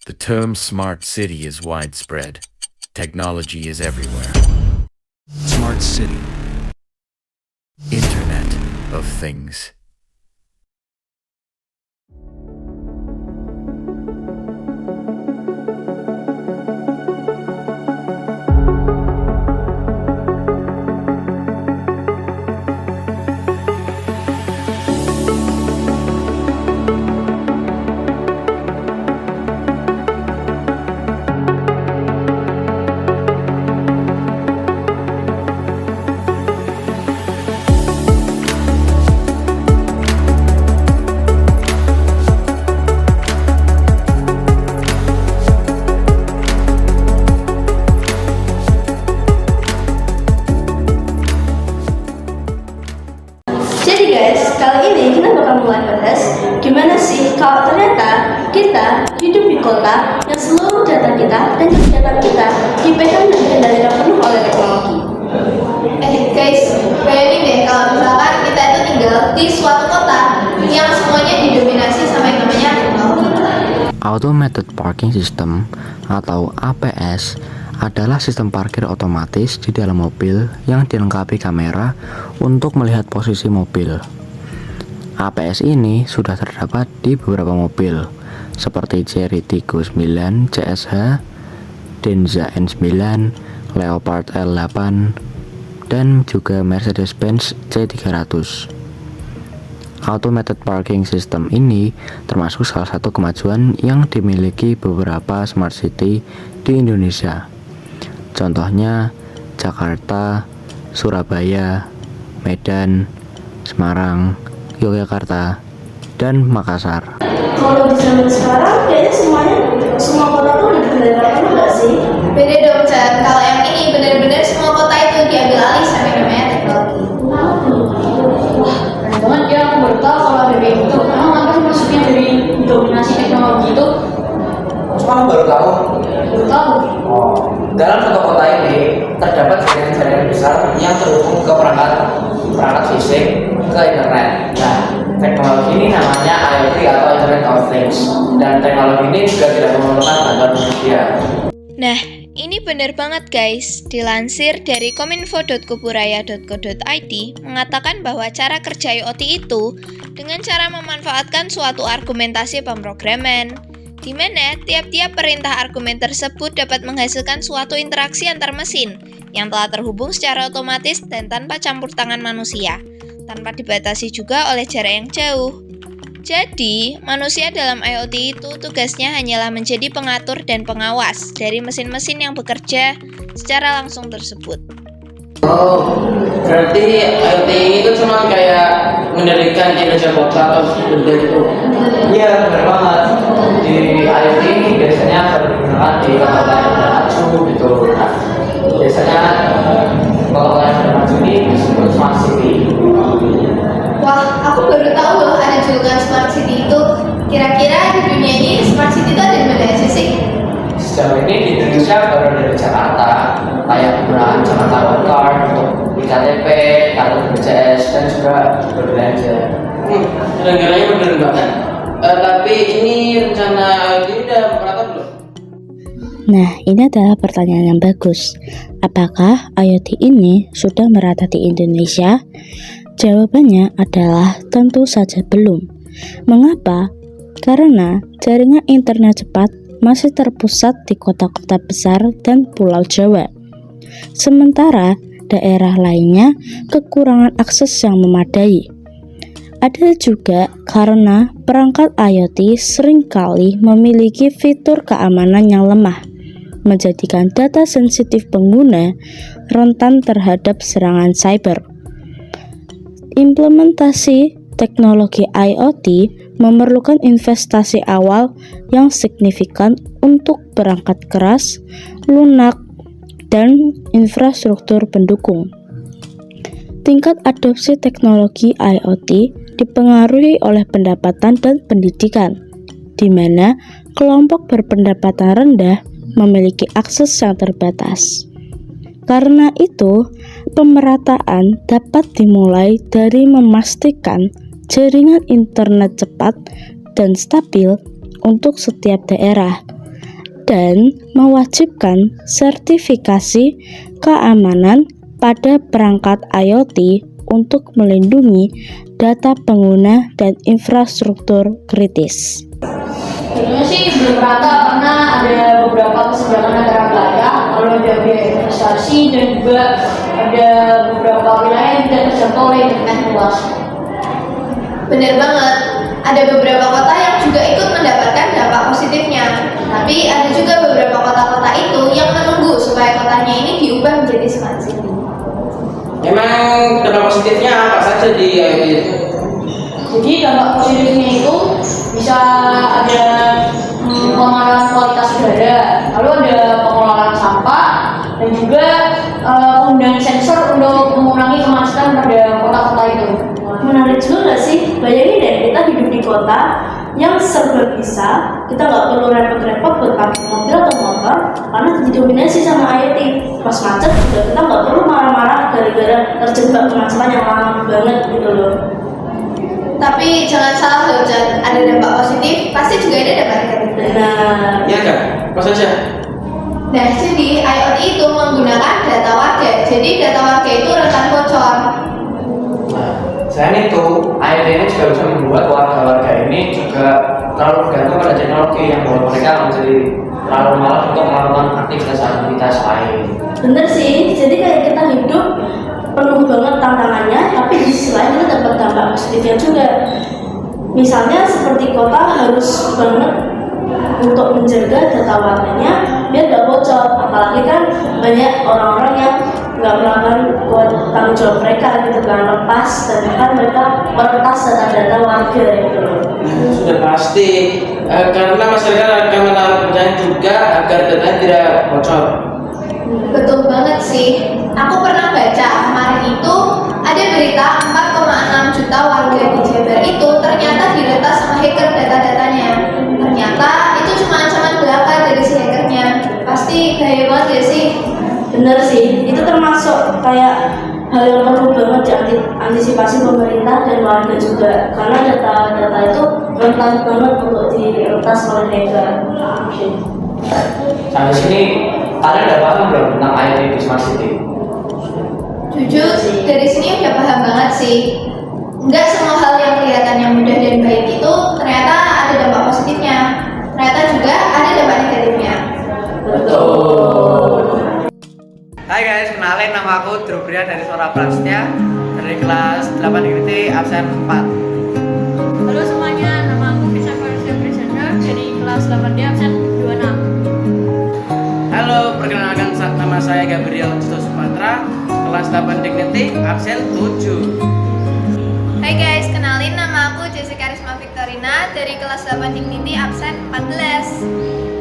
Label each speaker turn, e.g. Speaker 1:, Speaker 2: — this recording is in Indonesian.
Speaker 1: The term smart city is widespread. Technology is everywhere.
Speaker 2: Smart City.
Speaker 1: Internet of Things.
Speaker 3: Jadi guys, kali ini kita bakal mulai bahas gimana sih kalau ternyata kita hidup di kota yang seluruh data kita dan kegiatan kita dipegang dan dikendalikan penuh oleh teknologi.
Speaker 4: Guys, bayangin deh kalau misalkan kita itu tinggal di suatu kota yang semuanya didominasi sama yang namanya teknologi.
Speaker 5: Automated Parking System atau APS adalah sistem parkir otomatis di dalam mobil yang dilengkapi kamera untuk melihat posisi mobil. APS ini sudah terdapat di beberapa mobil seperti Chery Tiggo 9 CSH, Denza N9, Leopard L8, dan juga Mercedes-Benz C300. Automated Parking System ini termasuk salah satu kemajuan yang dimiliki beberapa smart city di Indonesia. Contohnya Jakarta, Surabaya, Medan, Semarang, Yogyakarta, dan Makassar.
Speaker 3: Kalau di zaman sekarang kayaknya semua kota tuh udah dikendalikan penuh nggak sih?
Speaker 4: Beda dong, Chan. Kalau yang ini benar-benar semua kota itu diambil alih sama yang namanya teknologi.
Speaker 6: Wah, keren banget ya, aku baru tahu kalau ada kayak gitu. Emang apa sih maksudnya dari dominasi teknologi itu?
Speaker 7: Kamu baru tahu?
Speaker 6: Baru tahu.
Speaker 7: Oh, dalam satu kota ini terdapat jaringan-jaringan besar yang terhubung ke perangkat fisik ke internet. Nah, teknologi ini namanya IoT atau Internet of Things, dan teknologi ini juga tidak memerlukan bantuan manusia.
Speaker 8: Nah, ini benar banget guys. Dilansir dari kominfo.kuburaya.co.id mengatakan bahwa cara kerja IoT itu dengan cara memanfaatkan suatu argumentasi pemrograman, di mana tiap-tiap perintah argumen tersebut dapat menghasilkan suatu interaksi antar mesin yang telah terhubung secara otomatis dan tanpa campur tangan manusia, tanpa dibatasi juga oleh jarak yang jauh. Jadi, manusia dalam IoT itu tugasnya hanyalah menjadi pengatur dan pengawas dari mesin-mesin yang bekerja secara langsung tersebut.
Speaker 7: Oh, berarti IoT itu cuma kayak mengendalikan kinerja kota atau benda itu? Iya, benar banget. Di IoT ini biasanya digunakan di kota-kota yang sudah maju gitu. Nah, biasanya kota-kota yang sudah maju ini disebut smart city.
Speaker 4: Wah, aku baru tahu loh ada julukan smart city itu. Kira-kira di dunia ini smart city itu ada di mana aja sih?
Speaker 7: Sejauh ini di Indonesia baru dari Jakarta, kayak penggunaan Jakarta Road Card untuk iktp, kartu BPJS, dan juga berbelanja. Negaranya bener banget. Tapi ini rencana ini udah merata belum?
Speaker 9: Nah, ini adalah pertanyaan yang bagus. Apakah IoT ini sudah merata di Indonesia? Jawabannya adalah tentu saja belum. Mengapa? Karena jaringan internet cepat masih terpusat di kota-kota besar dan Pulau Jawa. Sementara daerah lainnya kekurangan akses yang memadai. Ada juga karena perangkat IoT seringkali memiliki fitur keamanan yang lemah, menjadikan data sensitif pengguna rentan terhadap serangan cyber. Implementasi teknologi IoT memerlukan investasi awal yang signifikan untuk perangkat keras, lunak, dan infrastruktur pendukung. Tingkat adopsi teknologi IoT dipengaruhi oleh pendapatan dan pendidikan, di mana kelompok berpendapatan rendah memiliki akses yang terbatas. Karena itu, pemerataan dapat dimulai dari memastikan jaringan internet cepat dan stabil untuk setiap daerah, dan mewajibkan sertifikasi keamanan pada perangkat IoT untuk melindungi data pengguna dan infrastruktur kritis.
Speaker 6: Sebenarnya sih belum rata karena ada beberapa kesenjangan antara wilayah, lalu ada biaya investasi dan juga ada beberapa wilayah yang tidak terjangkau oleh internet luas.
Speaker 4: Bener banget, ada beberapa kota yang juga ikut mendapatkan dampak positifnya. Tapi ada juga beberapa kota-kota itu yang menunggu supaya kotanya ini diubah menjadi smart city.
Speaker 7: Emang dampak positifnya apa saja di IoT itu?
Speaker 6: Jadi dampak positifnya itu bisa ada pengembangan kualitas udara, lalu ada pengelolaan sampah, dan juga penggunaan sensor untuk mengurangi kemacetan pada kota-kota itu.
Speaker 3: Menarik juga nggak sih? Bayangin deh, kita hidup di kota yang serba bisa, kita nggak perlu repot-repot buat parkir mobil atau motor karena didominasi sama IoT. Pas macet juga kita nggak perlu marah-marah gara-gara terjebak kemacetan yang lama banget gitu loh.
Speaker 4: Tapi jangan salah loh, Jan. Ada dampak positif, pasti juga ada dampak negatif.
Speaker 3: Nah,
Speaker 7: Iya kan? Apa saja?
Speaker 4: Nah, jadi IoT itu menggunakan data warga. Jadi data warga itu rentan bocor.
Speaker 7: Nah, selain itu, IoT ini juga bisa membuat warga-warga ini juga terlalu bergantung pada teknologi yang membuat mereka menjadi terlalu malas untuk melakukan aktivitas lain.
Speaker 3: bener sih. Jadi kayak kita hidup penuh banget tantangannya, tapi di sisi lain kita dapat dampak positifnya juga. Misalnya seperti kota harus banget untuk menjaga data warganya biar nggak bocor, apalagi kan banyak orang-orang yang nggak melakukan tanggung jawab mereka gitu kan, lepas dan bahkan mereka meretas data-data warga gitu loh.
Speaker 7: Sudah pasti, karena masyarakat akan menaruh kepercayaan juga agar data tidak bocor.
Speaker 4: Betul banget sih. Aku pernah baca kemarin itu ada berita 4,6 juta warga di Jabar itu ternyata diretas sama hacker data-datanya. Ternyata itu cuma ancaman belaka dari si hackernya. Pasti bahaya banget ya sih.
Speaker 3: Bener sih, itu termasuk kayak hal yang perlu banget diantisipasi pemerintah dan warga juga, karena data-data itu rentan banget untuk diretas oleh hacker.
Speaker 7: Sampai sini, kalian udah paham belum tentang IoT di Smart City?
Speaker 4: Jujur, dari sini udah paham banget sih. Enggak semua hal yang kelihatannya mudah dan baik itu ternyata ada dampak positifnya. Ternyata juga ada dampak negatifnya.
Speaker 7: Betul.
Speaker 10: Hai guys, kenalin nama aku Drupria dari Suara Prasetya dari kelas 8 IPT absen 4.
Speaker 6: Halo semuanya, nama aku Bisa Farisya Priscenda dari kelas 8D absen 26.
Speaker 10: Halo, perkenalkan nama saya Gabriel Justus Patra, kelas 8 Dignity absen 7.
Speaker 8: Hai guys, kenalin nama aku Jessica Risma Victorina dari kelas 8 Dignity absen 14.